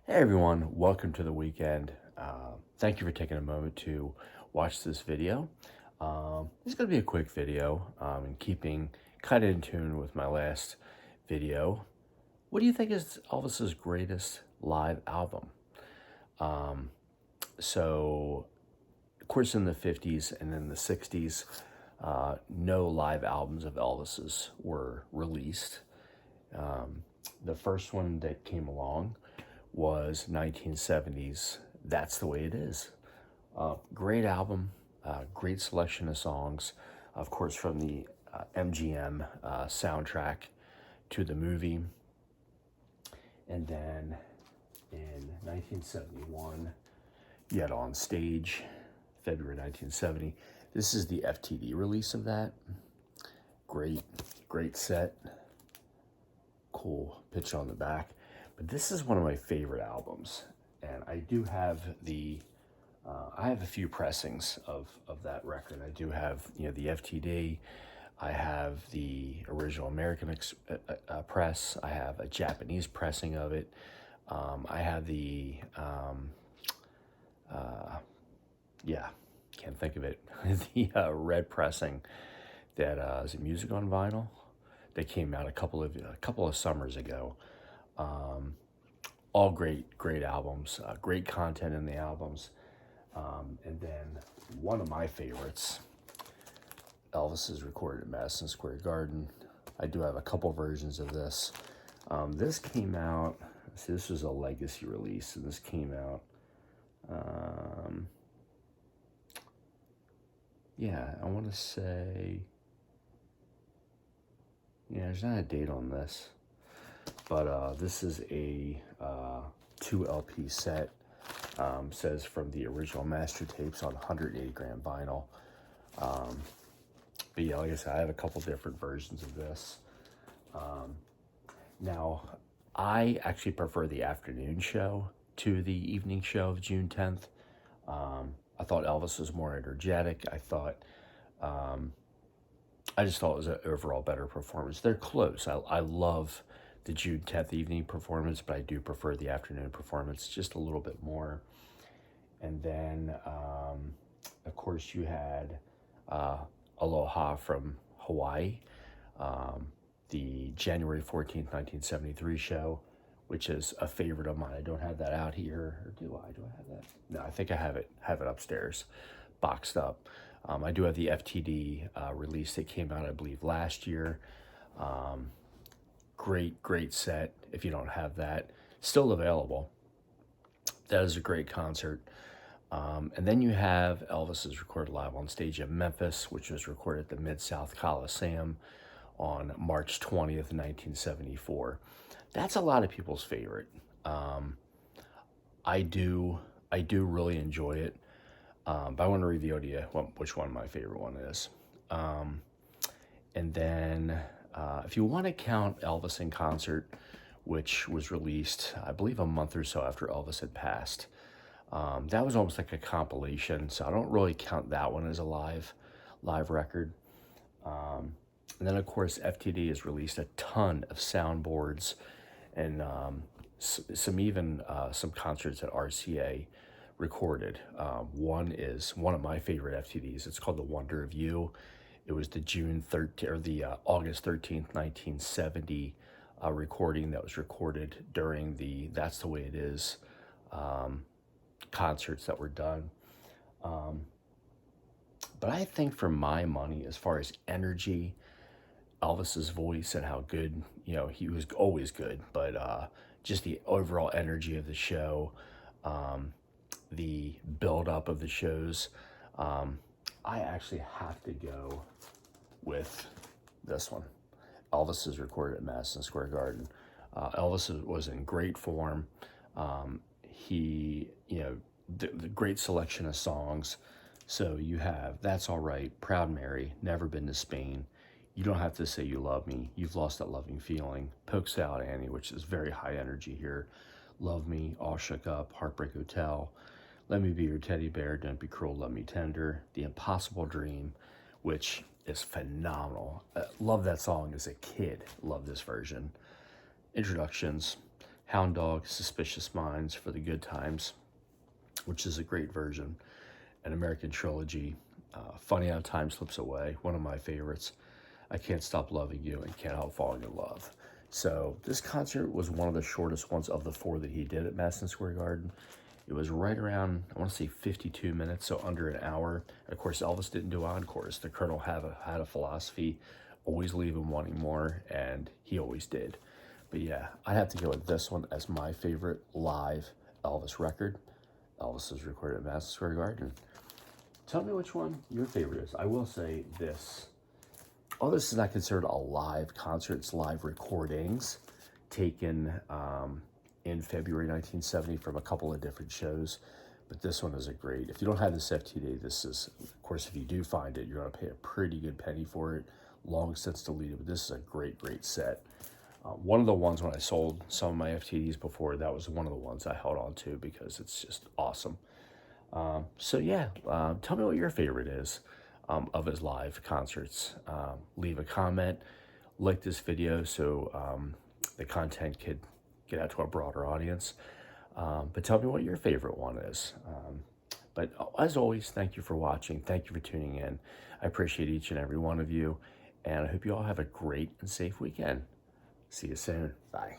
Hey everyone, welcome to the weekend. Thank you for taking a moment to watch this video. This is going to be a quick video and keeping kind of in tune with my last video. What do you think is Elvis's greatest live album? So, of course, in the 50s and in the 60s, no live albums of Elvis's were released. The first one that came along was 1970s That's the Way It Is. Great album, great selection of songs, of course, from the MGM soundtrack to the movie. And then in 1971, yet on stage, February 1970. This is the FTD release of that. Great set. Cool pitch on the back. But this is one of my favorite albums. And I do have I have a few pressings of that record. I do have, the FTD. I have the original American press. I have a Japanese pressing of it. I have the, can't think of it, the red pressing that is it Music on Vinyl that came out a couple of summers ago. All great albums, great content in the albums. And then one of my favorites, Elvis is recorded at Madison Square Garden. I do have a couple versions of this. This came out, see, this was a legacy release, and this came out, I want to say, there's not a date on this, but this is a 2 LP set. Says from the original master tapes on 180 gram vinyl. But yeah, like I said, I have a couple different versions of this. Now, I actually prefer the afternoon show to the evening show of June 10th. I thought Elvis was more energetic. I just thought it was an overall better performance. They're close. I love the June 10th evening performance, but I do prefer the afternoon performance just a little bit more. And then, of course, you had Aloha from Hawaii, the January 14th, 1973 show, which is a favorite of mine. I don't have that out here, or do I? Do I have that? No, I think I have it upstairs, boxed up. I do have the FTD release that came out, I believe, last year. Great set. If you don't have that, still available. That is a great concert. And then you have Elvis's recorded live on stage at Memphis, which was recorded at the Mid-South Coliseum on March 20th, 1974. That's a lot of people's favorite. I do really enjoy it. But I want to reveal to you which one my favorite one is. And then if you want to count Elvis in Concert, which was released, I believe, a month or so after Elvis had passed, that was almost like a compilation, so I don't really count that one as a live record. And then, of course, FTD has released a ton of soundboards and some concerts that RCA recorded. One is one of my favorite FTDs. It's called The Wonder of You. It was the August 13th, 1970 recording that was recorded during the That's the Way It Is concerts that were done. But I think for my money, as far as energy, Elvis's voice and how good, he was always good, but just the overall energy of the show, the build-up of the shows, I actually have to go with this one. Elvis is recorded at Madison Square Garden. Elvis was in great form. He, the great selection of songs. So you have That's All Right, Proud Mary, Never Been to Spain, You Don't Have to Say You Love Me, You've Lost That Loving Feeling, Pokes Out Annie, which is very high energy here, Love Me, All Shook Up, Heartbreak Hotel, Let Me Be Your Teddy Bear, Don't Be Cruel, Love Me Tender, The Impossible Dream, which is phenomenal. Love that song as a kid. Love this version. Introductions, Hound Dog, Suspicious Minds for the Good Times, which is a great version, an American Trilogy, Funny How Time Slips Away, one of my favorites, I Can't Stop Loving You, and Can't Help Falling in Love. So this concert was one of the shortest ones of the 4 that he did at Madison Square Garden. It was right around, I want to say 52 minutes, so under an hour. And of course, Elvis didn't do encores. The Colonel had a philosophy, always leave him wanting more, and he always did. But yeah, I have to go with this one as my favorite live Elvis record. Elvis is recorded at Madison Square Garden. Tell me which one your favorite is. I will say this. Oh, this is not considered a live concert. It's live recordings taken in February 1970 from a couple of different shows. But this one is a great. If you don't have this FTD, this is, of course, if you do find it, you're going to pay a pretty good penny for it. Long since deleted, but this is a great, great set. One of the ones when I sold some of my FTDs before, that was one of the ones I held on to because it's just awesome. So yeah, tell me what your favorite is of his live concerts. Leave a comment, like this video so the content could get out to a broader audience. But tell me what your favorite one is. But as always, thank you for watching. Thank you for tuning in. I appreciate each and every one of you. And I hope you all have a great and safe weekend. See you soon. Bye.